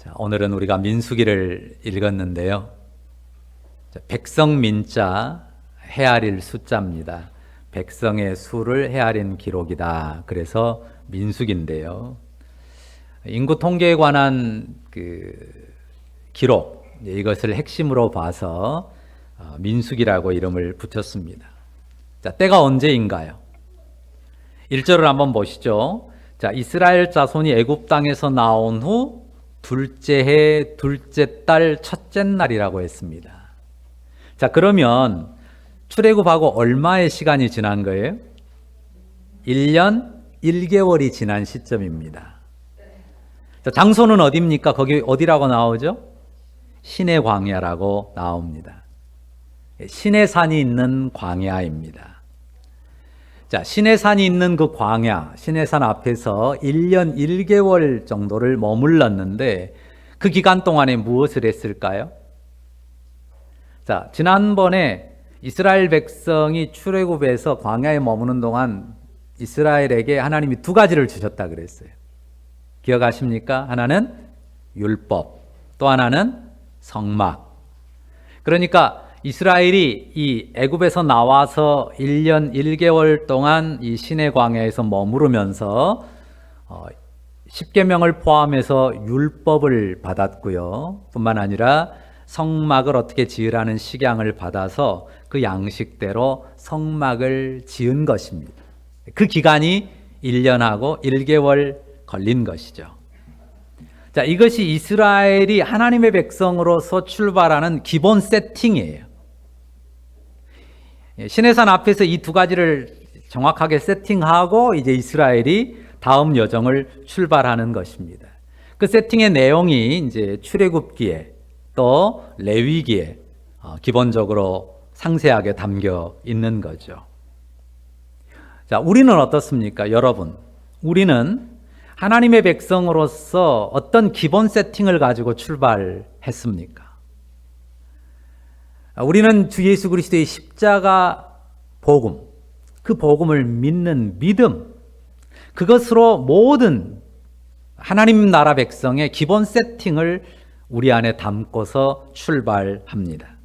자, 오늘은 우리가 민수기를 읽었는데요. 백성민자 헤아릴 숫자입니다. 백성의 수를 헤아린 기록이다. 그래서 민수기인데요. 인구 통계에 관한 기록, 이것을 핵심으로 봐서 민수기라고 이름을 붙였습니다. 자, 때가 언제인가요? 1절을 한번 보시죠. 자, 이스라엘 자손이 애굽 땅에서 나온 후 둘째 해 둘째 달 첫째 날이라고 했습니다. 자, 그러면 출애굽하고 얼마의 시간이 지난 거예요? 1년 1개월이 지난 시점입니다. 자, 장소는 어디입니까? 거기 어디라고 나오죠? 시내 광야라고 나옵니다. 시내산이 있는 광야입니다. 자, 시내산이 있는 그 광야, 시내산 앞에서 1년 1개월 정도를 머물렀는데 그 기간 동안에 무엇을 했을까요? 자, 지난번에 이스라엘 백성이 출애굽해서 광야에 머무는 동안 이스라엘에게 하나님이 두 가지를 주셨다 그랬어요. 기억하십니까? 하나는 율법, 또 하나는 성막. 그러니까 이스라엘이 이 애굽에서 나와서 1년 1개월 동안 이 시내 광야에서 머무르면서 10계명을 포함해서 율법을 받았고요. 뿐만 아니라 성막을 어떻게 지으라는 식양을 받아서 그 양식대로 성막을 지은 것입니다. 그 기간이 1년하고 1개월 걸린 것이죠. 자, 이것이 이스라엘이 하나님의 백성으로서 출발하는 기본 세팅이에요. 시내산 앞에서 이 두 가지를 정확하게 세팅하고 이제 이스라엘이 다음 여정을 출발하는 것입니다. 그 세팅의 내용이 이제 출애굽기에 또 레위기에 기본적으로 상세하게 담겨 있는 거죠. 자, 우리는 어떻습니까? 여러분, 우리는 하나님의 백성으로서 어떤 기본 세팅을 가지고 출발했습니까? 우리는 주 예수 그리스도의 십자가 복음, 그 복음을 믿는 믿음, 그것으로 모든 하나님 나라 백성의 기본 세팅을 우리 안에 담고서 출발합니다.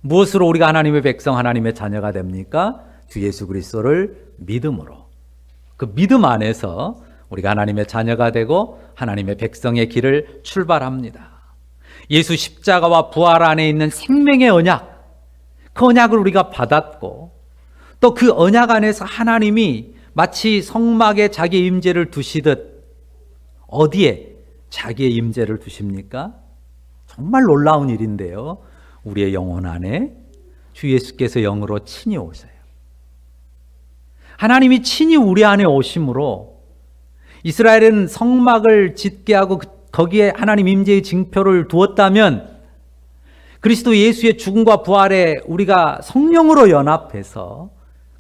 무엇으로 우리가 하나님의 백성, 하나님의 자녀가 됩니까? 주 예수 그리스도를 믿음으로. 그 믿음 안에서 우리가 하나님의 자녀가 되고 하나님의 백성의 길을 출발합니다. 예수 십자가와 부활 안에 있는 생명의 언약, 그 언약을 우리가 받았고 또 그 언약 안에서 하나님이 마치 성막에 자기의 임재를 두시듯 어디에 자기의 임재를 두십니까? 정말 놀라운 일인데요. 우리의 영혼 안에 주 예수께서 영으로 친히 오세요. 하나님이 친히 우리 안에 오심으로 이스라엘은 성막을 짓게 하고 거기에 하나님 임재의 징표를 두었다면 그리스도 예수의 죽음과 부활에 우리가 성령으로 연합해서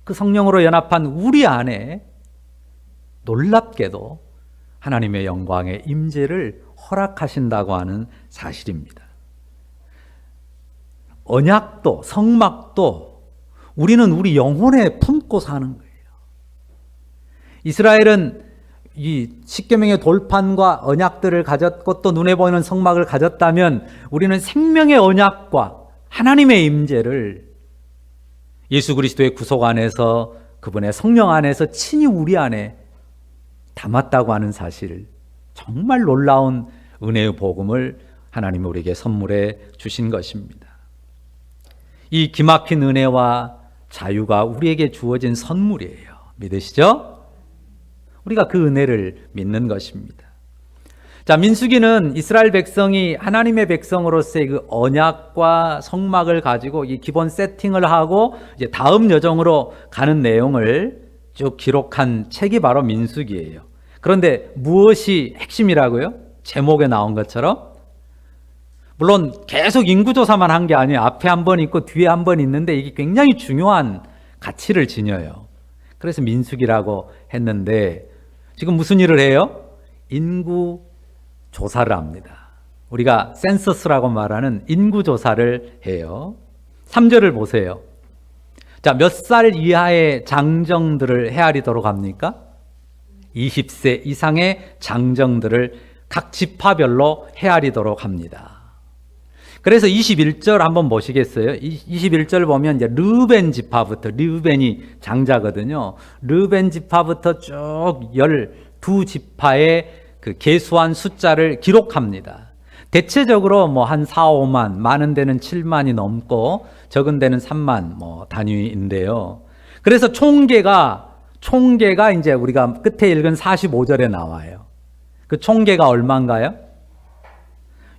그 성령으로 연합한 우리 안에 놀랍게도 하나님의 영광의 임재를 허락하신다고 하는 사실입니다. 언약도 성막도 우리는 우리 영혼에 품고 사는 거예요. 이스라엘은 이 십계명의 돌판과 언약들을 가졌고 또 눈에 보이는 성막을 가졌다면 우리는 생명의 언약과 하나님의 임재를 예수 그리스도의 구속 안에서 그분의 성령 안에서 친히 우리 안에 담았다고 하는 사실, 정말 놀라운 은혜의 복음을 하나님이 우리에게 선물해 주신 것입니다. 이 기막힌 은혜와 자유가 우리에게 주어진 선물이에요. 믿으시죠? 우리가 그 은혜를 믿는 것입니다. 자, 민수기는 이스라엘 백성이 하나님의 백성으로서의 그 언약과 성막을 가지고 이 기본 세팅을 하고 이제 다음 여정으로 가는 내용을 쭉 기록한 책이 바로 민수기예요. 그런데 무엇이 핵심이라고요? 제목에 나온 것처럼? 물론 계속 인구조사만 한 게 아니에요. 앞에 한 번 있고 뒤에 한 번 있는데 이게 굉장히 중요한 가치를 지녀요. 그래서 민수기라고 했는데 지금 무슨 일을 해요? 인구 조사를 합니다. 우리가 센서스라고 말하는 인구 조사를 해요. 3절을 보세요. 자, 몇 살 이하의 장정들을 헤아리도록 합니까? 20세 이상의 장정들을 각 지파별로 헤아리도록 합니다. 그래서 21절 한번 보시겠어요? 21절 보면 이제 르벤 지파부터, 르벤이 장자거든요. 르벤 지파부터 쭉 12지파의 그 계수한 숫자를 기록합니다. 대체적으로 뭐 한 4, 5만, 많은 데는 7만이 넘고 적은 데는 3만 단위인데요. 그래서 총계가 이제 우리가 끝에 읽은 45절에 나와요. 그 총계가 얼마인가요?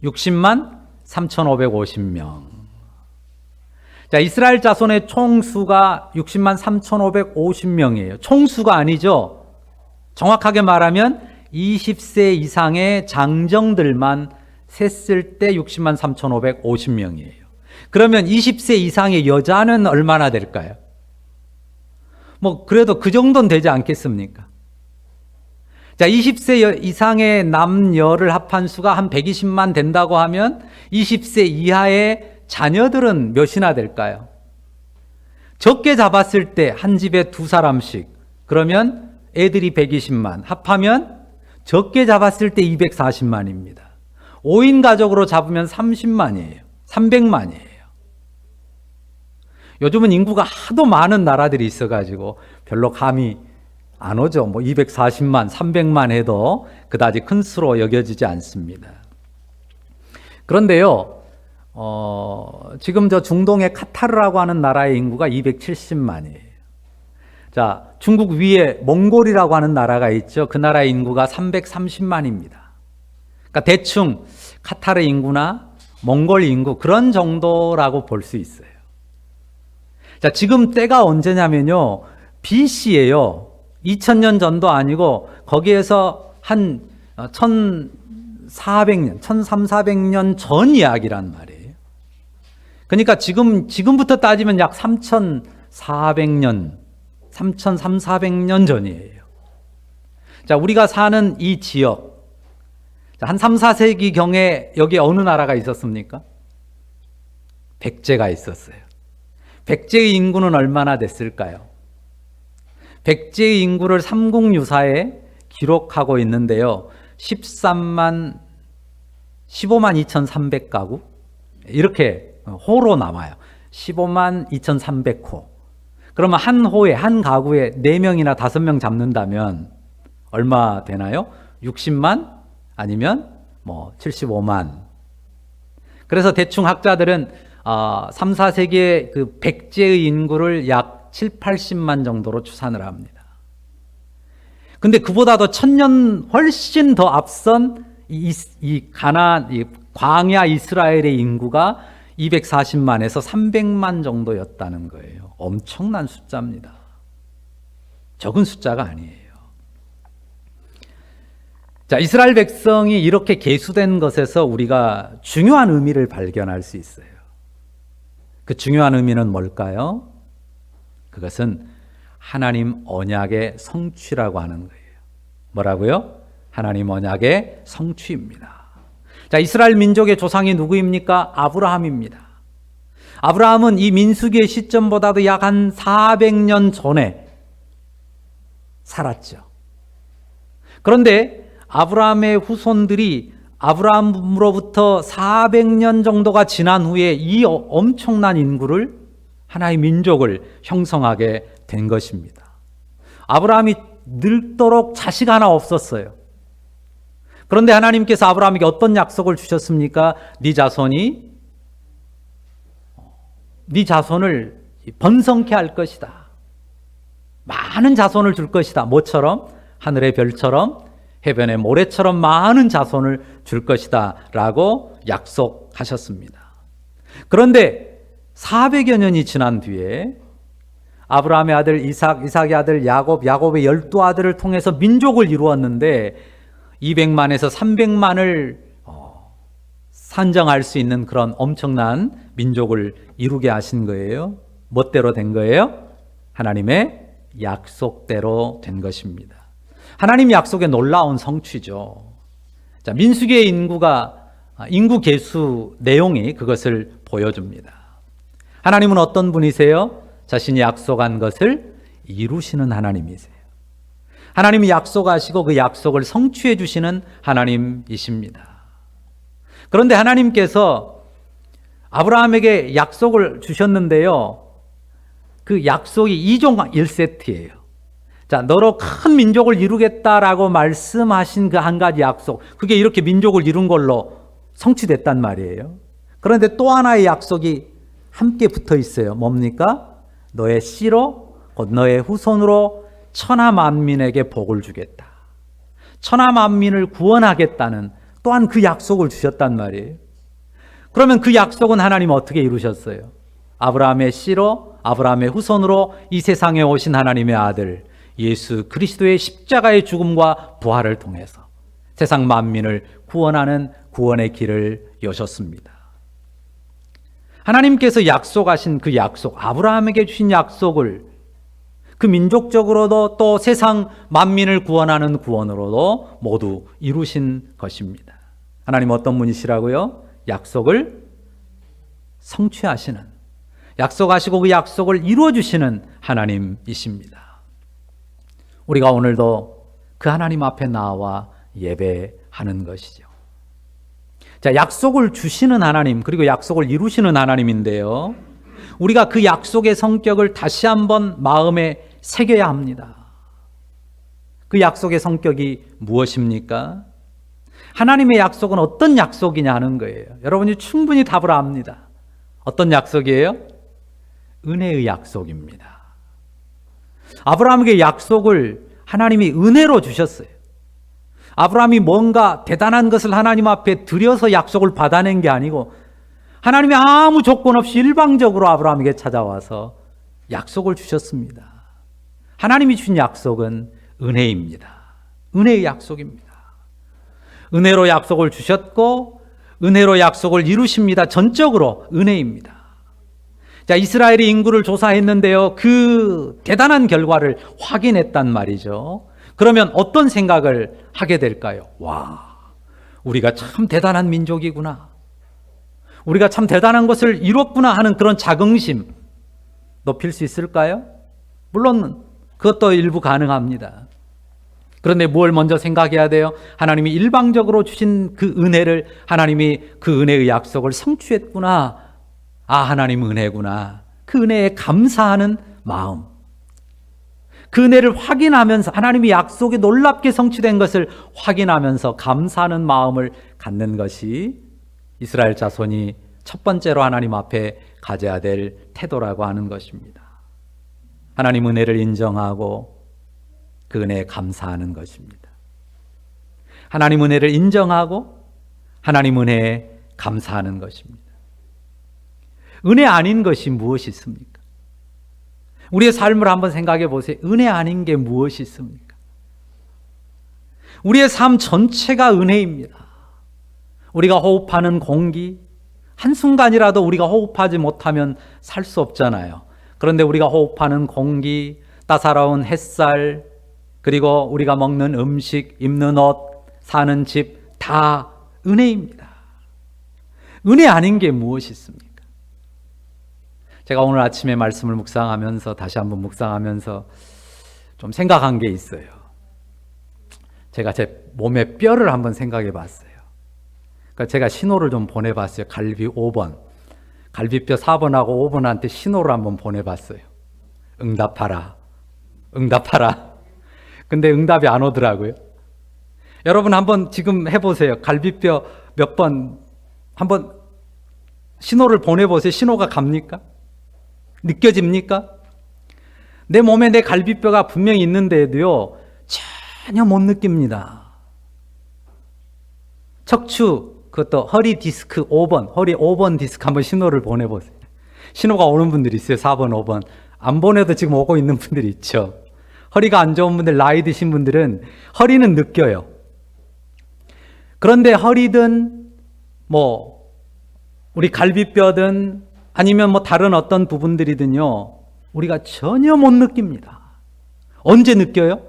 60만 3,550명. 자, 이스라엘 자손의 총수가 60만 3,550명이에요. 총수가 아니죠. 정확하게 말하면 20세 이상의 장정들만 셌을 때 60만 3,550명이에요. 그러면 20세 이상의 여자는 얼마나 될까요? 뭐 그래도 그 정도는 되지 않겠습니까? 자, 20세 이상의 남녀를 합한 수가 한 120만 된다고 하면 20세 이하의 자녀들은 몇이나 될까요? 적게 잡았을 때 한 집에 2사람씩, 그러면 애들이 120만, 합하면 적게 잡았을 때 240만입니다. 5인 가족으로 잡으면 30만이에요. 300만이에요. 요즘은 인구가 하도 많은 나라들이 있어가지고 별로 감이 안 오죠. 뭐 240만, 300만 해도 그다지 큰 수로 여겨지지 않습니다. 그런데요, 지금 저 중동의 카타르라고 하는 나라의 인구가 270만이에요. 자, 중국 위에 몽골이라고 하는 나라가 있죠. 그 나라의 인구가 330만입니다. 그러니까 대충 카타르 인구나 몽골 인구 그런 정도라고 볼 수 있어요. 자, 지금 때가 언제냐면요, BC예요. 2000년 전도 아니고 거기에서 한 1400년, 1300, 400년 전 이야기란 말이에요. 그러니까 지금부터 따지면 약 3400년, 3300~400년 전이에요. 자, 우리가 사는 이 지역, 한 3, 4세기 경에 여기 어느 나라가 있었습니까? 백제가 있었어요. 백제의 인구는 얼마나 됐을까요? 백제의 인구를 삼국유사에 기록하고 있는데요. 15만 2,300가구? 이렇게 호로 나와요. 15만 2,300호. 그러면 한 호에, 한 가구에 4명이나 5명 잡는다면 얼마 되나요? 60만? 아니면 뭐 75만. 그래서 대충 학자들은 3, 4세기의 그 백제의 인구를 약 7, 80만 정도로 추산을 합니다. 근데 그보다도 1000년 훨씬 더 앞선 이 광야 이스라엘의 인구가 240만에서 300만 정도였다는 거예요. 엄청난 숫자입니다. 적은 숫자가 아니에요. 자, 이스라엘 백성이 이렇게 계수된 것에서 우리가 중요한 의미를 발견할 수 있어요. 그 중요한 의미는 뭘까요? 그것은 하나님 언약의 성취라고 하는 거예요. 뭐라고요? 하나님 언약의 성취입니다. 자, 이스라엘 민족의 조상이 누구입니까? 아브라함입니다. 아브라함은 이 민수기의 시점보다도 약 한 400년 전에 살았죠. 그런데 아브라함의 후손들이 아브라함으로부터 400년 정도가 지난 후에 이 엄청난 인구를, 하나의 민족을 형성하게 된 것입니다. 아브라함이 늙도록 자식 하나 없었어요. 그런데 하나님께서 아브라함에게 어떤 약속을 주셨습니까? 네 자손을 번성케 할 것이다. 많은 자손을 줄 것이다. 뭐처럼? 하늘의 별처럼, 해변의 모래처럼 많은 자손을 줄 것이다 라고 약속하셨습니다. 그런데 400여 년이 지난 뒤에 아브라함의 아들 이삭, 이삭의 아들 야곱, 야곱의 12아들을 통해서 민족을 이루었는데 200만에서 300만을 산정할 수 있는 그런 엄청난 민족을 이루게 하신 거예요. 멋대로 된 거예요? 하나님의 약속대로 된 것입니다. 하나님 약속의 놀라운 성취죠. 자, 민수기의 인구 계수 내용이 그것을 보여줍니다. 하나님은 어떤 분이세요? 자신이 약속한 것을 이루시는 하나님이세요. 하나님이 약속하시고 그 약속을 성취해 주시는 하나님이십니다. 그런데 하나님께서 아브라함에게 약속을 주셨는데요. 그 약속이 2종 1세트예요. 자, 너로 큰 민족을 이루겠다라고 말씀하신 그 한 가지 약속, 그게 이렇게 민족을 이룬 걸로 성취됐단 말이에요. 그런데 또 하나의 약속이 함께 붙어 있어요. 뭡니까? 너의 씨로, 곧 너의 후손으로 천하 만민에게 복을 주겠다. 천하 만민을 구원하겠다는 또한 그 약속을 주셨단 말이에요. 그러면 그 약속은 하나님 어떻게 이루셨어요? 아브라함의 씨로, 아브라함의 후손으로 이 세상에 오신 하나님의 아들 예수 그리스도의 십자가의 죽음과 부활을 통해서 세상 만민을 구원하는 구원의 길을 여셨습니다. 하나님께서 약속하신 그 약속, 아브라함에게 주신 약속을 그 민족적으로도 또 세상 만민을 구원하는 구원으로도 모두 이루신 것입니다. 하나님 어떤 분이시라고요? 약속을 성취하시는, 약속하시고 그 약속을 이루어주시는 하나님이십니다. 우리가 오늘도 그 하나님 앞에 나와 예배하는 것이죠. 자, 약속을 주시는 하나님, 그리고 약속을 이루시는 하나님인데요. 우리가 그 약속의 성격을 다시 한번 마음에 새겨야 합니다. 그 약속의 성격이 무엇입니까? 하나님의 약속은 어떤 약속이냐 하는 거예요. 여러분이 충분히 답을 압니다. 어떤 약속이에요? 은혜의 약속입니다. 아브라함에게 약속을 하나님이 은혜로 주셨어요. 아브라함이 뭔가 대단한 것을 하나님 앞에 드려서 약속을 받아낸 게 아니고 하나님이 아무 조건 없이 일방적으로 아브라함에게 찾아와서 약속을 주셨습니다. 하나님이 주신 약속은 은혜입니다. 은혜의 약속입니다. 은혜로 약속을 주셨고 은혜로 약속을 이루십니다. 전적으로 은혜입니다. 자, 이스라엘의 인구를 조사했는데요. 그 대단한 결과를 확인했단 말이죠. 그러면 어떤 생각을 하게 될까요? 와, 우리가 참 대단한 민족이구나. 우리가 참 대단한 것을 이뤘구나 하는 그런 자긍심 높일 수 있을까요? 물론 그것도 일부 가능합니다. 그런데 뭘 먼저 생각해야 돼요? 하나님이 일방적으로 주신 그 은혜를, 하나님이 그 은혜의 약속을 성취했구나. 아, 하나님 은혜구나. 그 은혜에 감사하는 마음. 그 은혜를 확인하면서 하나님이 약속이 놀랍게 성취된 것을 확인하면서 감사하는 마음을 갖는 것이 이스라엘 자손이 첫 번째로 하나님 앞에 가져야 될 태도라고 하는 것입니다. 하나님 은혜를 인정하고 그 은혜에 감사하는 것입니다. 하나님 은혜를 인정하고 하나님 은혜에 감사하는 것입니다. 은혜 아닌 것이 무엇이 있습니까? 우리의 삶을 한번 생각해 보세요. 은혜 아닌 게 무엇이 있습니까? 우리의 삶 전체가 은혜입니다. 우리가 호흡하는 공기, 한순간이라도 우리가 호흡하지 못하면 살 수 없잖아요. 그런데 우리가 호흡하는 공기, 따사로운 햇살, 그리고 우리가 먹는 음식, 입는 옷, 사는 집 다 은혜입니다. 은혜 아닌 게 무엇이 있습니까? 제가 오늘 아침에 말씀을 묵상하면서 다시 한번 묵상하면서 좀 생각한 게 있어요. 제가 제 몸의 뼈를 한번 생각해 봤어요. 그러니까 제가 신호를 좀 보내봤어요. 갈비 5번. 갈비뼈 4번하고 5번한테 신호를 한번 보내봤어요. 응답하라. 응답하라. 근데 응답이 안 오더라고요. 여러분 한번 지금 해보세요. 갈비뼈 몇 번 한번 신호를 보내보세요. 신호가 갑니까? 느껴집니까? 내 몸에 내 갈비뼈가 분명히 있는데도요, 전혀 못 느낍니다. 척추, 그것도 허리 디스크 5번, 허리 5번 디스크 한번 신호를 보내보세요. 신호가 오는 분들이 있어요. 4번, 5번. 안 보내도 지금 오고 있는 분들이 있죠. 허리가 안 좋은 분들, 나이 드신 분들은 허리는 느껴요. 그런데 허리든 우리 갈비뼈든 아니면 다른 어떤 부분들이든요, 우리가 전혀 못 느낍니다. 언제 느껴요?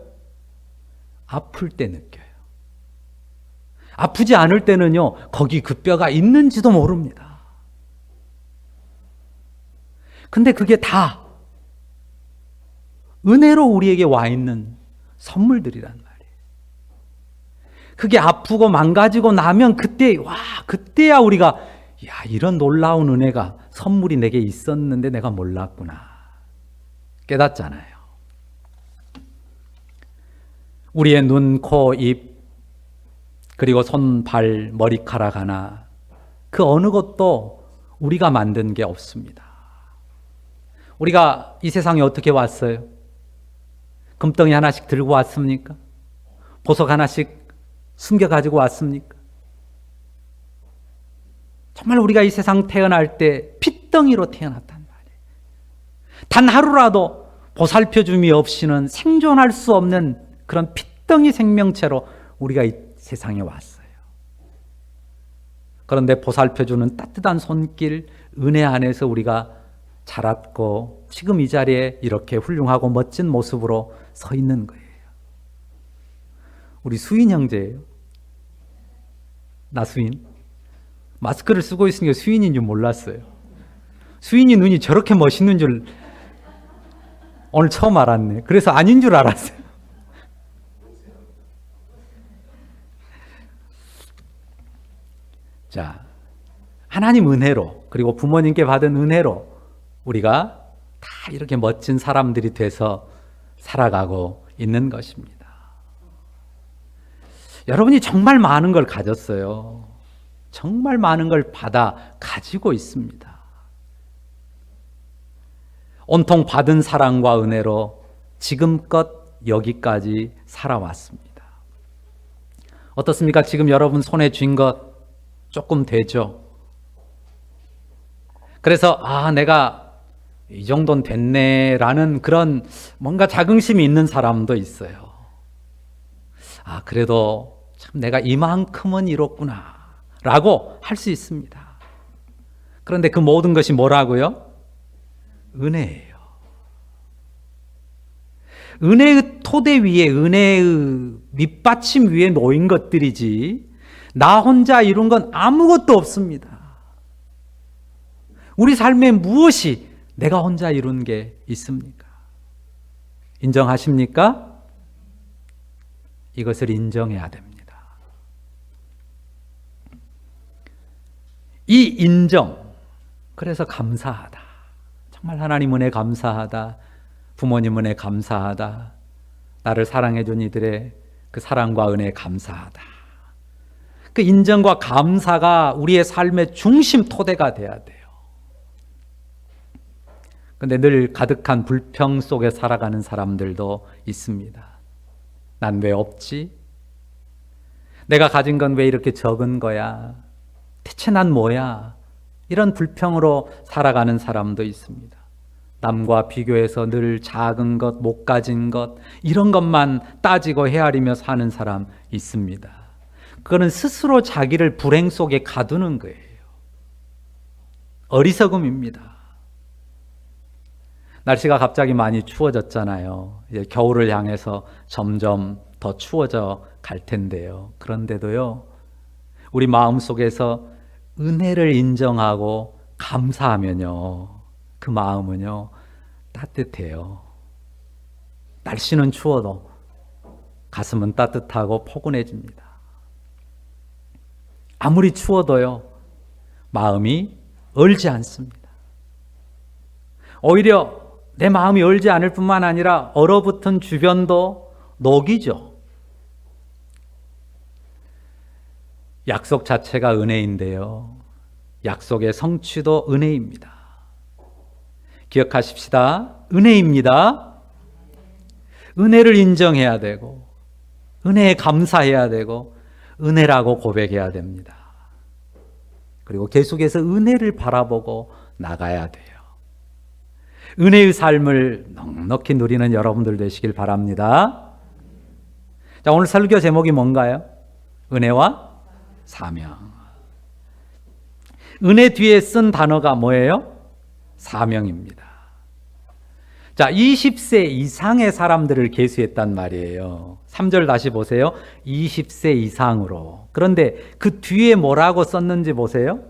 아플 때 느껴요. 아프지 않을 때는요, 거기 그 뼈가 있는지도 모릅니다. 근데 그게 다 은혜로 우리에게 와 있는 선물들이란 말이에요. 그게 아프고 망가지고 나면 그때야 우리가 이런 놀라운 은혜가 선물이 내게 있었는데 내가 몰랐구나 깨닫잖아요. 우리의 눈, 코, 입 그리고 손, 발, 머리카락 하나 그 어느 것도 우리가 만든 게 없습니다. 우리가 이 세상에 어떻게 왔어요? 금덩이 하나씩 들고 왔습니까? 보석 하나씩 숨겨 가지고 왔습니까? 정말 우리가 이 세상 태어날 때 핏덩이로 태어났단 말이에요. 단 하루라도 보살펴줌이 없이는 생존할 수 없는 그런 핏덩이 생명체로 우리가 이 세상에 왔어요. 그런데 보살펴주는 따뜻한 손길, 은혜 안에서 우리가 자랐고 지금 이 자리에 이렇게 훌륭하고 멋진 모습으로 서 있는 거예요. 우리 수인 형제예요. 나 수인. 마스크를 쓰고 있으니까 수인인 줄 몰랐어요. 수인이 눈이 저렇게 멋있는 줄 오늘 처음 알았네. 그래서 아닌 줄 알았어요. 자, 하나님 은혜로 그리고 부모님께 받은 은혜로 우리가 다 이렇게 멋진 사람들이 돼서 살아가고 있는 것입니다. 여러분이 정말 많은 걸 가졌어요. 정말 많은 걸 받아 가지고 있습니다. 온통 받은 사랑과 은혜로 지금껏 여기까지 살아왔습니다. 어떻습니까? 지금 여러분 손에 쥔 것 조금 되죠? 그래서 내가 이 정도는 됐네라는 그런 뭔가 자긍심이 있는 사람도 있어요. 그래도 참 내가 이만큼은 이뤘구나 라고 할 수 있습니다. 그런데 그 모든 것이 뭐라고요? 은혜예요. 은혜의 토대 위에, 은혜의 밑받침 위에 놓인 것들이지 나 혼자 이룬 건 아무것도 없습니다. 우리 삶에 무엇이 내가 혼자 이룬 게 있습니까? 인정하십니까? 이것을 인정해야 됩니다. 이 인정, 그래서 감사하다. 정말 하나님 은혜 감사하다. 부모님 은혜 감사하다. 나를 사랑해 준 이들의 그 사랑과 은혜 감사하다. 그 인정과 감사가 우리의 삶의 중심 토대가 돼야 돼요. 근데 늘 가득한 불평 속에 살아가는 사람들도 있습니다. 난 왜 없지? 내가 가진 건 왜 이렇게 적은 거야? 대체 난 뭐야? 이런 불평으로 살아가는 사람도 있습니다. 남과 비교해서 늘 작은 것, 못 가진 것 이런 것만 따지고 헤아리며 사는 사람 있습니다. 그거는 스스로 자기를 불행 속에 가두는 거예요. 어리석음입니다. 날씨가 갑자기 많이 추워졌잖아요. 이제 겨울을 향해서 점점 더 추워져 갈 텐데요. 그런데도요, 우리 마음속에서 은혜를 인정하고 감사하면요, 그 마음은요 따뜻해요. 날씨는 추워도 가슴은 따뜻하고 포근해집니다. 아무리 추워도요 마음이 얼지 않습니다. 오히려 내 마음이 얼지 않을 뿐만 아니라 얼어붙은 주변도 녹이죠. 약속 자체가 은혜인데요, 약속의 성취도 은혜입니다. 기억하십시다. 은혜입니다. 은혜를 인정해야 되고 은혜에 감사해야 되고 은혜라고 고백해야 됩니다. 그리고 계속해서 은혜를 바라보고 나가야 돼요. 은혜의 삶을 넉넉히 누리는 여러분들 되시길 바랍니다. 자, 오늘 설교 제목이 뭔가요? 은혜와 사명. 은혜 뒤에 쓴 단어가 뭐예요? 사명입니다. 자, 20세 이상의 사람들을 계수했단 말이에요. 3절 다시 보세요. 20세 이상으로. 그런데 그 뒤에 뭐라고 썼는지 보세요.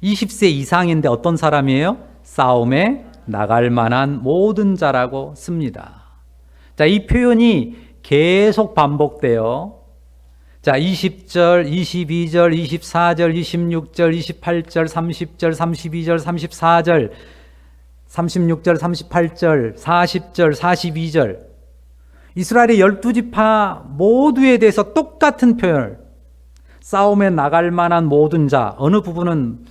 20세 이상인데 어떤 사람이에요? 싸움에 나갈 만한 모든 자라고 씁니다. 자, 이 표현이 계속 반복돼요. 자, 20절, 22절, 24절, 26절, 28절, 30절, 32절, 34절, 36절, 38절, 40절, 42절. 이스라엘의 12지파 모두에 대해서 똑같은 표현을, 싸움에 나갈 만한 모든 자, 어느 부분은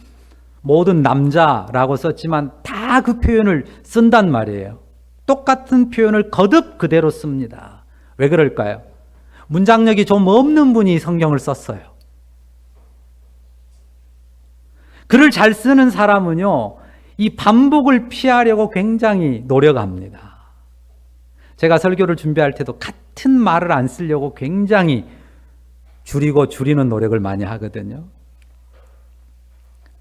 모든 남자라고 썼지만 다 그 표현을 쓴단 말이에요. 똑같은 표현을 거듭 그대로 씁니다. 왜 그럴까요? 문장력이 좀 없는 분이 성경을 썼어요. 글을 잘 쓰는 사람은요, 이 반복을 피하려고 굉장히 노력합니다. 제가 설교를 준비할 때도 같은 말을 안 쓰려고 굉장히 줄이는 노력을 많이 하거든요.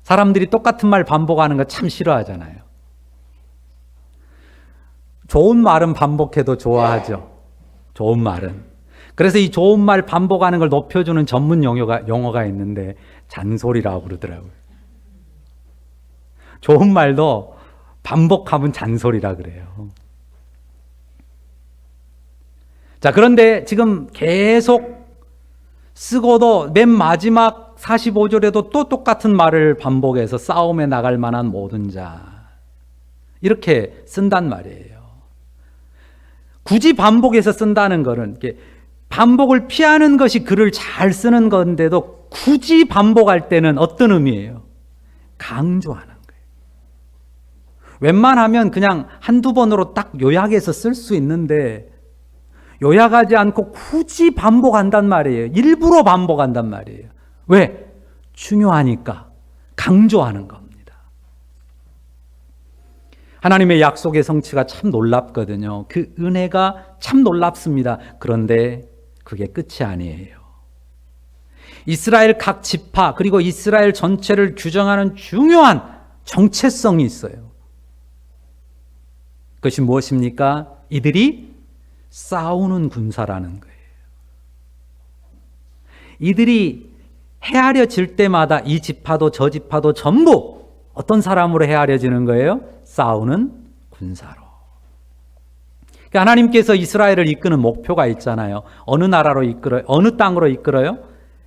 사람들이 똑같은 말 반복하는 거 참 싫어하잖아요. 좋은 말은 반복해도 좋아하죠. 좋은 말은. 그래서 이 좋은 말 반복하는 걸 높여주는 전문 용어가 있는데 잔소리라고 그러더라고요. 좋은 말도 반복하면 잔소리라 그래요. 자, 그런데 지금 계속 쓰고도 맨 마지막 45절에도 또 똑같은 말을 반복해서 싸움에 나갈 만한 모든 자, 이렇게 쓴단 말이에요. 굳이 반복해서 쓴다는 것은 반복을 피하는 것이 글을 잘 쓰는 건데도 굳이 반복할 때는 어떤 의미예요? 강조하는 거예요. 웬만하면 그냥 한두 번으로 딱 요약해서 쓸 수 있는데 요약하지 않고 굳이 반복한단 말이에요. 일부러 반복한단 말이에요. 왜? 중요하니까 강조하는 겁니다. 하나님의 약속의 성취가 참 놀랍거든요. 그 은혜가 참 놀랍습니다. 그런데 그게 끝이 아니에요. 이스라엘 각 지파 그리고 이스라엘 전체를 규정하는 중요한 정체성이 있어요. 그것이 무엇입니까? 이들이 싸우는 군사라는 거예요. 이들이 헤아려질 때마다 이 지파도 저 지파도 전부 어떤 사람으로 헤아려지는 거예요? 싸우는 군사로. 그러니까 하나님께서 이스라엘을 이끄는 목표가 있잖아요. 어느 나라로 이끌어요? 어느 땅으로 이끌어요?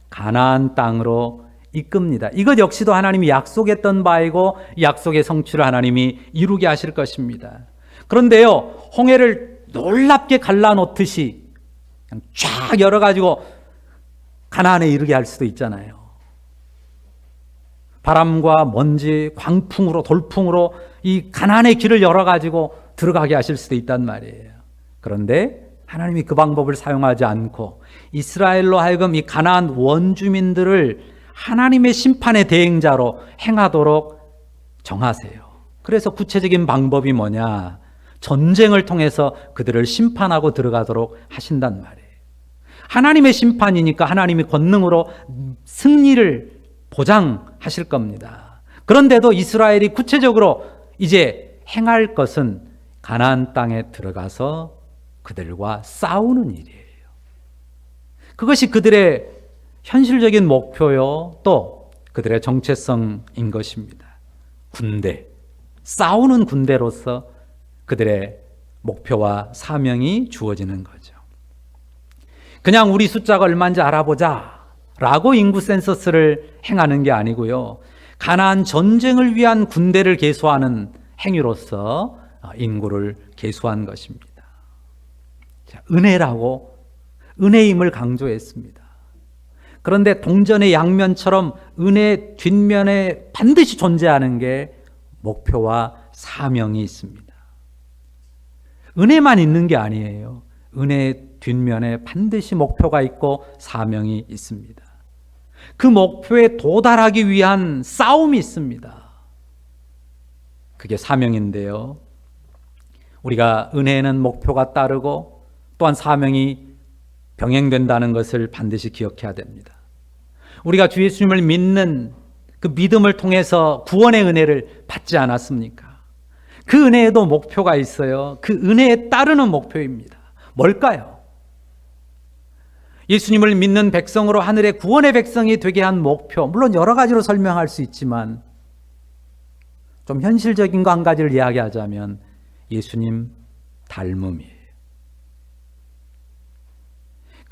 가나안 땅으로 이끕니다. 이것 역시도 하나님이 약속했던 바이고 약속의 성취를 하나님이 이루게 하실 것입니다. 그런데요, 홍해를 놀랍게 갈라놓듯이 그냥 쫙 열어가지고 가나안에 이르게 할 수도 있잖아요. 바람과 먼지, 광풍으로 돌풍으로 이 가나안의 길을 열어가지고 들어가게 하실 수도 있단 말이에요. 그런데 하나님이 그 방법을 사용하지 않고 이스라엘로 하여금 이 가나안 원주민들을 하나님의 심판의 대행자로 행하도록 정하세요. 그래서 구체적인 방법이 뭐냐? 전쟁을 통해서 그들을 심판하고 들어가도록 하신단 말이에요. 하나님의 심판이니까 하나님이 권능으로 승리를 보장하실 겁니다. 그런데도 이스라엘이 구체적으로 이제 행할 것은 가나안 땅에 들어가서 그들과 싸우는 일이에요. 그것이 그들의 현실적인 목표요, 또 그들의 정체성인 것입니다. 군대, 싸우는 군대로서 그들의 목표와 사명이 주어지는 거죠. 그냥 우리 숫자가 얼마인지 알아보자 라고 인구 센서스를 행하는 게 아니고요, 가나안 전쟁을 위한 군대를 계수하는 행위로서 인구를 계수한 것입니다. 자, 은혜라고 은혜임을 강조했습니다. 그런데 동전의 양면처럼 은혜 뒷면에 반드시 존재하는 게 목표와 사명이 있습니다. 은혜만 있는 게 아니에요. 은혜 뒷면에 반드시 목표가 있고 사명이 있습니다. 그 목표에 도달하기 위한 싸움이 있습니다. 그게 사명인데요. 우리가 은혜에는 목표가 따르고 또한 사명이 병행된다는 것을 반드시 기억해야 됩니다. 우리가 주 예수님을 믿는 그 믿음을 통해서 구원의 은혜를 받지 않았습니까? 그 은혜에도 목표가 있어요. 그 은혜에 따르는 목표입니다. 뭘까요? 예수님을 믿는 백성으로 하늘의 구원의 백성이 되게 한 목표, 물론 여러 가지로 설명할 수 있지만 좀 현실적인 거 한 가지를 이야기하자면 예수님 닮음이에요.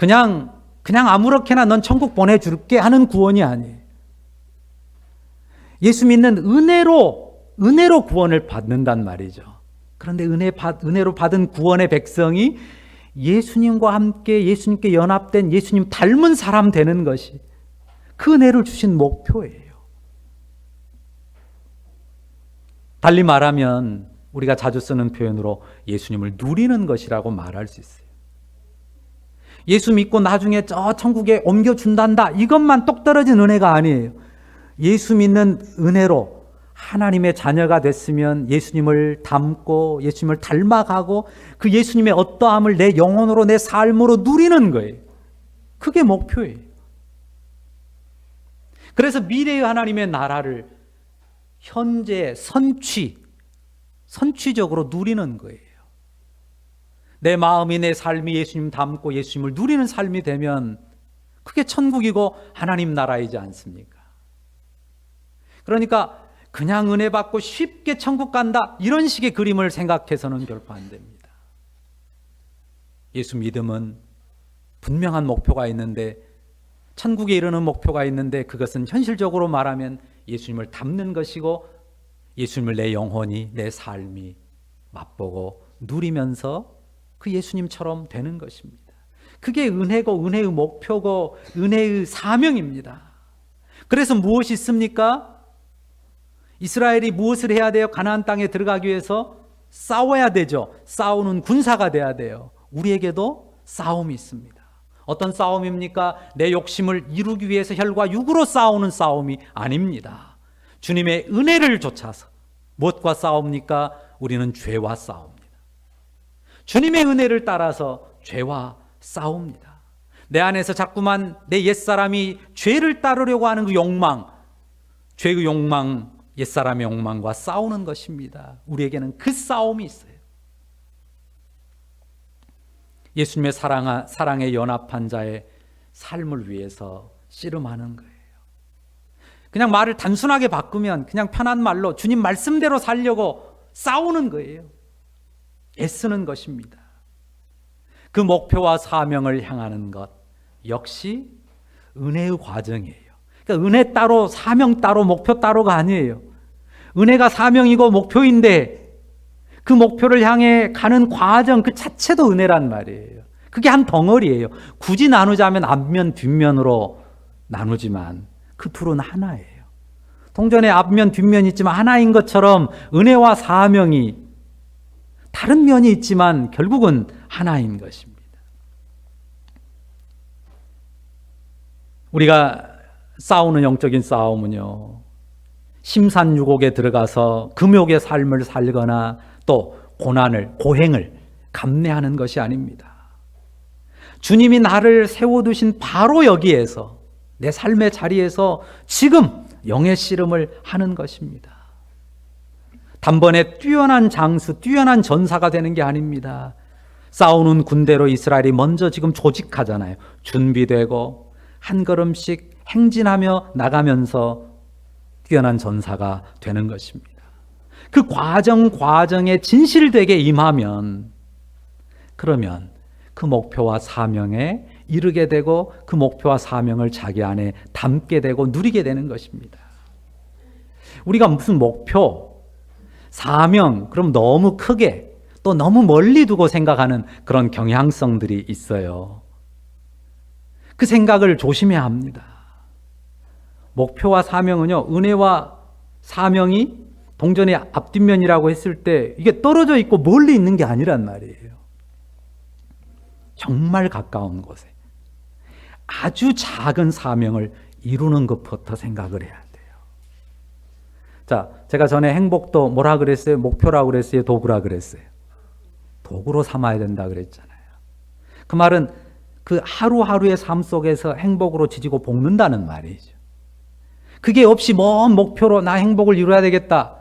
그냥 아무렇게나 넌 천국 보내줄게 하는 구원이 아니에요. 예수 믿는 은혜로 구원을 받는단 말이죠. 그런데 은혜로 받은 구원의 백성이 예수님과 함께 예수님께 연합된 예수님 닮은 사람 되는 것이 그 은혜를 주신 목표예요. 달리 말하면 우리가 자주 쓰는 표현으로 예수님을 누리는 것이라고 말할 수 있어요. 예수 믿고 나중에 저 천국에 옮겨준단다. 이것만 똑 떨어진 은혜가 아니에요. 예수 믿는 은혜로 하나님의 자녀가 됐으면 예수님을 닮고 예수님을 닮아가고 그 예수님의 어떠함을 내 영혼으로 내 삶으로 누리는 거예요. 그게 목표예요. 그래서 미래의 하나님의 나라를 현재 선취적으로 누리는 거예요. 내 마음이 내 삶이 예수님 닮고 예수님을 누리는 삶이 되면 그게 천국이고 하나님 나라이지 않습니까? 그러니까 그냥 은혜 받고 쉽게 천국 간다 이런 식의 그림을 생각해서는 결코 안 됩니다. 예수 믿음은 분명한 목표가 있는데 천국에 이르는 목표가 있는데 그것은 현실적으로 말하면 예수님을 닮는 것이고 예수님을 내 영혼이 내 삶이 맛보고 누리면서 그 예수님처럼 되는 것입니다. 그게 은혜고 은혜의 목표고 은혜의 사명입니다. 그래서 무엇이 있습니까? 이스라엘이 무엇을 해야 돼요? 가나안 땅에 들어가기 위해서 싸워야 되죠. 싸우는 군사가 돼야 돼요. 우리에게도 싸움이 있습니다. 어떤 싸움입니까? 내 욕심을 이루기 위해서 혈과 육으로 싸우는 싸움이 아닙니다. 주님의 은혜를 좇아서 무엇과 싸웁니까? 우리는 죄와 싸웁니다. 주님의 은혜를 따라서 죄와 싸웁니다. 내 안에서 자꾸만 내 옛사람이 죄를 따르려고 하는 그 욕망, 죄의 욕망, 옛사람의 욕망과 싸우는 것입니다. 우리에게는 그 싸움이 있어요. 예수님의 사랑에 연합한 자의 삶을 위해서 씨름하는 거예요. 그냥 말을 단순하게 바꾸면 그냥 편한 말로 주님 말씀대로 살려고 싸우는 거예요. 애쓰는 것입니다. 그 목표와 사명을 향하는 것 역시 은혜의 과정이에요. 그러니까 은혜 따로 사명 따로 목표 따로가 아니에요. 은혜가 사명이고 목표인데 그 목표를 향해 가는 과정 그 자체도 은혜란 말이에요. 그게 한 덩어리예요. 굳이 나누자면 앞면 뒷면으로 나누지만 그 둘은 하나예요. 동전에 앞면 뒷면이 있지만 하나인 것처럼 은혜와 사명이 다른 면이 있지만 결국은 하나인 것입니다. 우리가 싸우는 영적인 싸움은요, 심산유곡에 들어가서 금욕의 삶을 살거나 또 고행을 감내하는 것이 아닙니다. 주님이 나를 세워두신 바로 여기에서 내 삶의 자리에서 지금 영의 씨름을 하는 것입니다. 단번에 뛰어난 장수, 뛰어난 전사가 되는 게 아닙니다. 싸우는 군대로 이스라엘이 먼저 지금 조직하잖아요. 준비되고 한 걸음씩 행진하며 나가면서 뛰어난 전사가 되는 것입니다. 그 과정에 진실되게 임하면 그러면 그 목표와 사명에 이르게 되고 그 목표와 사명을 자기 안에 담게 되고 누리게 되는 것입니다. 우리가 무슨 목표, 사명, 그럼 너무 크게 또 너무 멀리 두고 생각하는 그런 경향성들이 있어요. 그 생각을 조심해야 합니다. 목표와 사명은요, 은혜와 사명이 동전의 앞뒷면이라고 했을 때 이게 떨어져 있고 멀리 있는 게 아니란 말이에요. 정말 가까운 곳에 아주 작은 사명을 이루는 것부터 생각을 해야 돼요. 자, 제가 전에 행복도 뭐라 그랬어요? 목표라고 그랬어요? 도구라 그랬어요? 도구로 삼아야 된다 그랬잖아요. 그 말은 그 하루하루의 삶 속에서 행복으로 지지고 볶는다는 말이죠. 그게 없이 먼 목표로 나 행복을 이루어야 되겠다.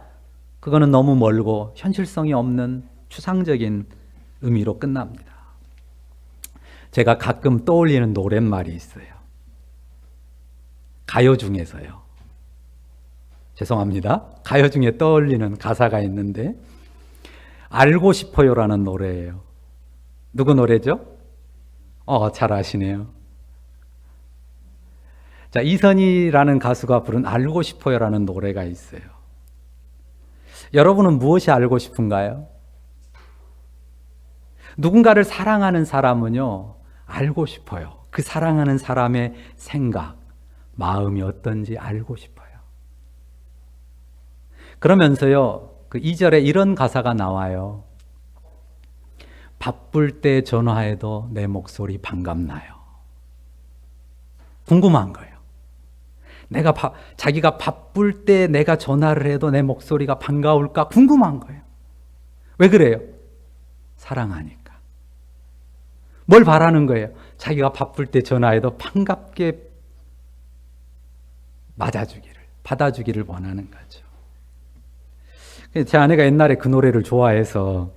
그거는 너무 멀고 현실성이 없는 추상적인 의미로 끝납니다. 제가 가끔 떠올리는 노랫말이 있어요. 가요 중에서요. 죄송합니다. 가요 중에 떠올리는 가사가 있는데 알고 싶어요라는 노래예요. 누구 노래죠? 잘 아시네요. 자, 이선희라는 가수가 부른 알고 싶어요라는 노래가 있어요. 여러분은 무엇이 알고 싶은가요? 누군가를 사랑하는 사람은요, 알고 싶어요. 그 사랑하는 사람의 생각, 마음이 어떤지 알고 싶어요. 그러면서요, 그 2절에 이런 가사가 나와요. 바쁠 때 전화해도 내 목소리 반갑나요? 궁금한 거예요. 자기가 바쁠 때 내가 전화를 해도 내 목소리가 반가울까 궁금한 거예요. 왜 그래요? 사랑하니까. 뭘 바라는 거예요? 자기가 바쁠 때 전화해도 반갑게 받아주기를 원하는 거죠. 제 아내가 옛날에 그 노래를 좋아해서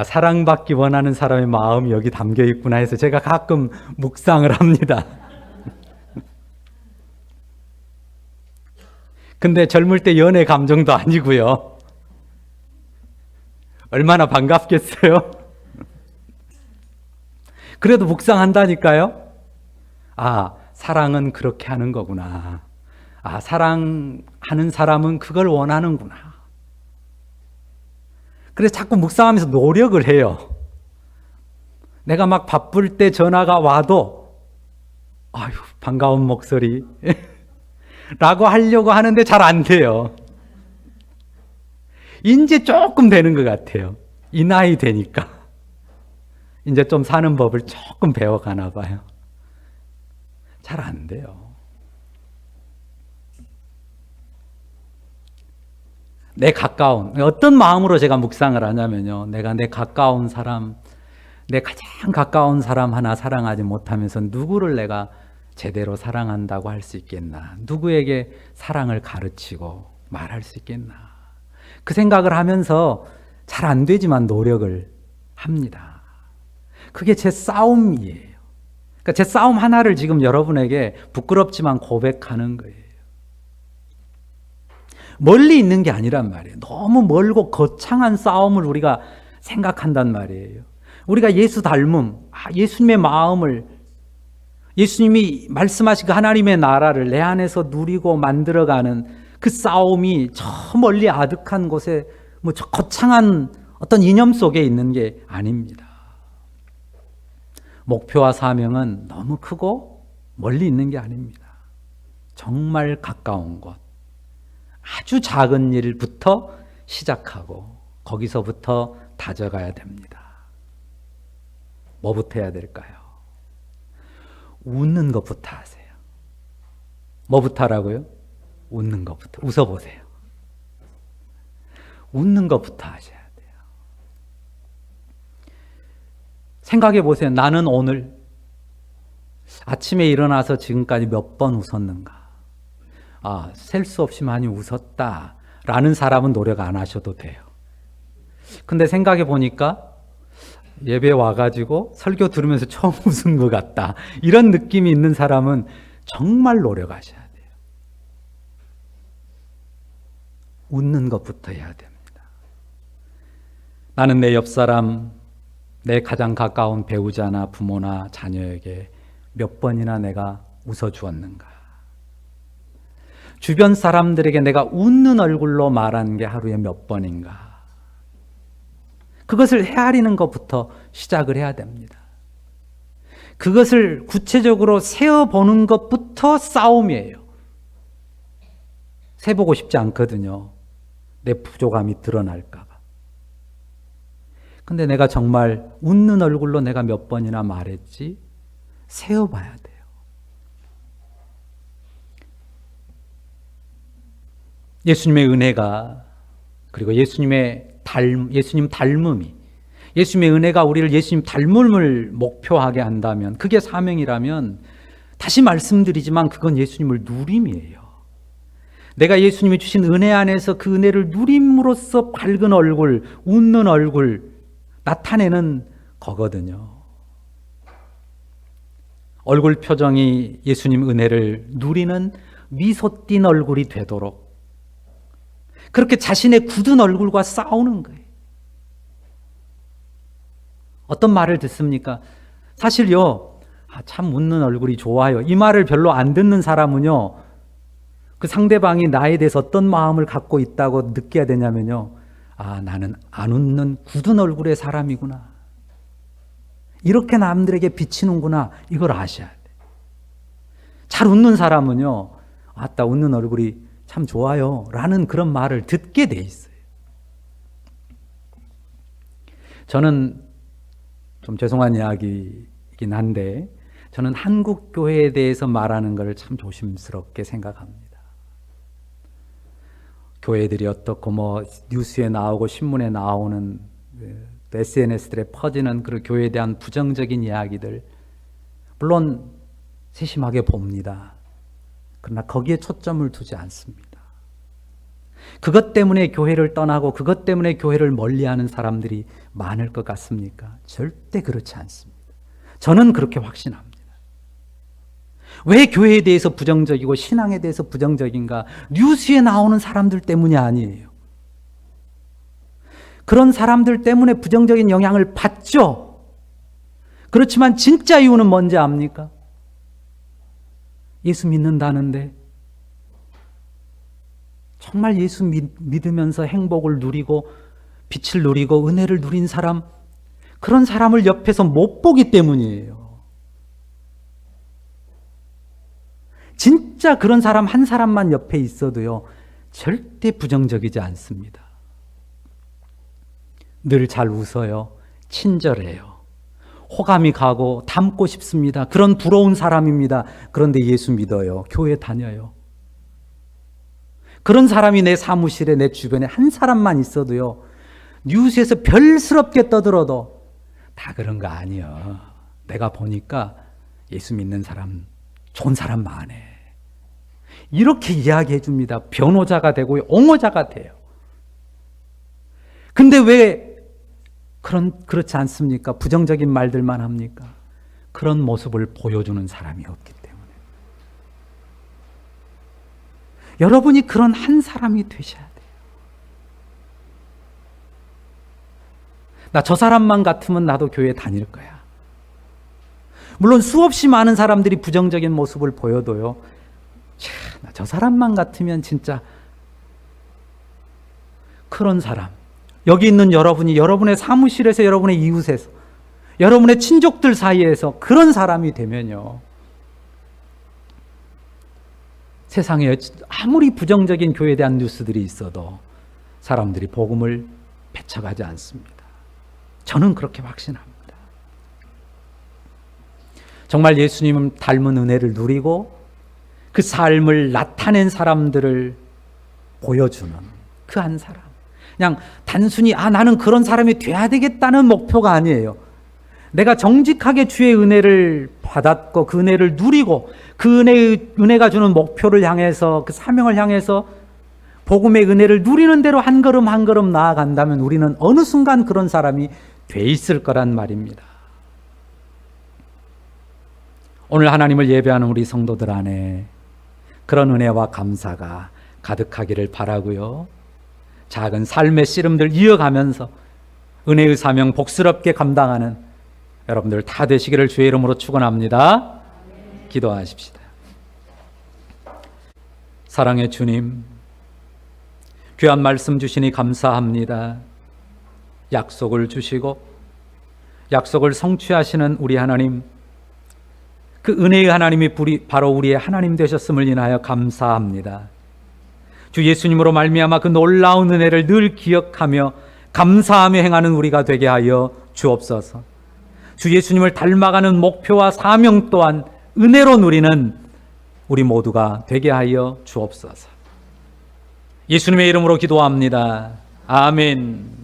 사랑받기 원하는 사람의 마음이 여기 담겨 있구나 해서 제가 가끔 묵상을 합니다. 근데 젊을 때 연애 감정도 아니고요. 얼마나 반갑겠어요? 그래도 묵상한다니까요. 사랑은 그렇게 하는 거구나. 사랑하는 사람은 그걸 원하는구나. 그래서 자꾸 묵상하면서 노력을 해요. 내가 막 바쁠 때 전화가 와도 반가운 목소리 라고 하려고 하는데 잘 안 돼요. 이제 조금 되는 것 같아요. 이 나이 되니까 이제 좀 사는 법을 조금 배워가나 봐요. 잘 안 돼요. 내 가까운, 어떤 마음으로 제가 묵상을 하냐면요, 내가 내 가까운 사람, 내 가장 가까운 사람 하나 사랑하지 못하면서 누구를 내가 제대로 사랑한다고 할 수 있겠나? 누구에게 사랑을 가르치고 말할 수 있겠나? 그 생각을 하면서 잘 안 되지만 노력을 합니다. 그게 제 싸움이에요. 그러니까 제 싸움 하나를 지금 여러분에게 부끄럽지만 고백하는 거예요. 멀리 있는 게 아니란 말이에요. 너무 멀고 거창한 싸움을 우리가 생각한단 말이에요. 우리가 예수 닮음, 예수님의 마음을, 예수님이 말씀하신 그 하나님의 나라를 내 안에서 누리고 만들어가는 그 싸움이 저 멀리 아득한 곳에 저 거창한 어떤 이념 속에 있는 게 아닙니다. 목표와 사명은 너무 크고 멀리 있는 게 아닙니다. 정말 가까운 곳, 아주 작은 일부터 시작하고 거기서부터 다져가야 됩니다. 뭐부터 해야 될까요? 웃는 것부터 하세요. 뭐부터 하라고요? 웃는 것부터. 웃어보세요. 웃는 것부터 하셔야 돼요. 생각해 보세요. 나는 오늘 아침에 일어나서 지금까지 몇 번 웃었는가? 셀 수 없이 많이 웃었다라는 사람은 노력 안 하셔도 돼요. 근데 생각해 보니까 예배 와가지고 설교 들으면서 처음 웃은 것 같다, 이런 느낌이 있는 사람은 정말 노력하셔야 돼요. 웃는 것부터 해야 됩니다. 나는 내 옆 사람, 내 가장 가까운 배우자나 부모나 자녀에게 몇 번이나 내가 웃어주었는가? 주변 사람들에게 내가 웃는 얼굴로 말한 게 하루에 몇 번인가? 그것을 헤아리는 것부터 시작을 해야 됩니다. 그것을 구체적으로 세어보는 것부터 싸움이에요. 세보고 싶지 않거든요. 내 부족함이 드러날까 봐. 근데 내가 정말 웃는 얼굴로 내가 몇 번이나 말했지? 세어봐야 돼요. 예수님의 은혜가, 그리고 예수님 닮음이, 예수님의 은혜가 우리를 예수님 닮음을 목표하게 한다면, 그게 사명이라면, 다시 말씀드리지만 그건 예수님을 누림이에요. 내가 예수님이 주신 은혜 안에서 그 은혜를 누림으로써 밝은 얼굴, 웃는 얼굴 나타내는 거거든요. 얼굴 표정이 예수님 은혜를 누리는 미소 띈 얼굴이 되도록 그렇게 자신의 굳은 얼굴과 싸우는 거예요. 어떤 말을 듣습니까? 사실요, 참 웃는 얼굴이 좋아요. 이 말을 별로 안 듣는 사람은요, 그 상대방이 나에 대해서 어떤 마음을 갖고 있다고 느껴야 되냐면요, 나는 안 웃는 굳은 얼굴의 사람이구나. 이렇게 남들에게 비치는구나. 이걸 아셔야 돼. 잘 웃는 사람은요, 아따, 웃는 얼굴이 참 좋아요. 라는 그런 말을 듣게 돼 있어요. 저는 좀 죄송한 이야기이긴 한데, 저는 한국 교회에 대해서 말하는 걸 참 조심스럽게 생각합니다. 교회들이 어떻고 뉴스에 나오고 신문에 나오는 SNS들에 퍼지는 그런 교회에 대한 부정적인 이야기들, 물론 세심하게 봅니다. 그러나 거기에 초점을 두지 않습니다. 그것 때문에 교회를 떠나고 그것 때문에 교회를 멀리하는 사람들이 많을 것 같습니까? 절대 그렇지 않습니다. 저는 그렇게 확신합니다. 왜 교회에 대해서 부정적이고 신앙에 대해서 부정적인가? 뉴스에 나오는 사람들 때문이 아니에요. 그런 사람들 때문에 부정적인 영향을 받죠. 그렇지만 진짜 이유는 뭔지 압니까? 예수 믿는다는데 정말 예수 믿으면서 행복을 누리고 빛을 누리고 은혜를 누린 사람, 그런 사람을 옆에서 못 보기 때문이에요. 진짜 그런 사람 한 사람만 옆에 있어도요, 절대 부정적이지 않습니다. 늘 잘 웃어요. 친절해요. 호감이 가고 닮고 싶습니다. 그런 부러운 사람입니다. 그런데 예수 믿어요. 교회 다녀요. 그런 사람이 내 사무실에, 내 주변에 한 사람만 있어도요, 뉴스에서 별스럽게 떠들어도 다 그런 거 아니야. 내가 보니까 예수 믿는 사람, 좋은 사람 많네. 이렇게 이야기해 줍니다. 변호자가 되고 옹호자가 돼요. 근데 왜 그렇지 않습니까? 부정적인 말들만 합니까? 그런 모습을 보여주는 사람이 없기 때문에. 여러분이 그런 한 사람이 되셔야 돼요. 나 저 사람만 같으면 나도 교회 다닐 거야. 물론 수없이 많은 사람들이 부정적인 모습을 보여도요, 나 저 사람만 같으면 진짜 그런 사람, 여기 있는 여러분이 여러분의 사무실에서, 여러분의 이웃에서, 여러분의 친족들 사이에서 그런 사람이 되면요, 세상에 아무리 부정적인 교회에 대한 뉴스들이 있어도 사람들이 복음을 배척하지 않습니다. 저는 그렇게 확신합니다. 정말 예수님 닮은 은혜를 누리고 그 삶을 나타낸 사람들을 보여주는 그 한 사람. 그냥 단순히 나는 그런 사람이 돼야 되겠다는 목표가 아니에요. 내가 정직하게 주의 은혜를 받았고 그 은혜를 누리고 그 은혜가 주는 목표를 향해서, 그 사명을 향해서 복음의 은혜를 누리는 대로 한 걸음 한 걸음 나아간다면 우리는 어느 순간 그런 사람이 돼 있을 거란 말입니다. 오늘 하나님을 예배하는 우리 성도들 안에 그런 은혜와 감사가 가득하기를 바라고요. 작은 삶의 씨름들 이어가면서 은혜의 사명 복스럽게 감당하는 여러분들 다 되시기를 주의 이름으로 축원합니다. 기도하십시다. 사랑의 주님, 귀한 말씀 주시니 감사합니다. 약속을 주시고 약속을 성취하시는 우리 하나님, 그 은혜의 하나님이 바로 우리의 하나님 되셨음을 인하여 감사합니다. 주 예수님으로 말미암아 그 놀라운 은혜를 늘 기억하며 감사하며 행하는 우리가 되게 하여 주옵소서. 주 예수님을 닮아가는 목표와 사명 또한 은혜로 누리는 우리 모두가 되게 하여 주옵소서. 예수님의 이름으로 기도합니다. 아멘.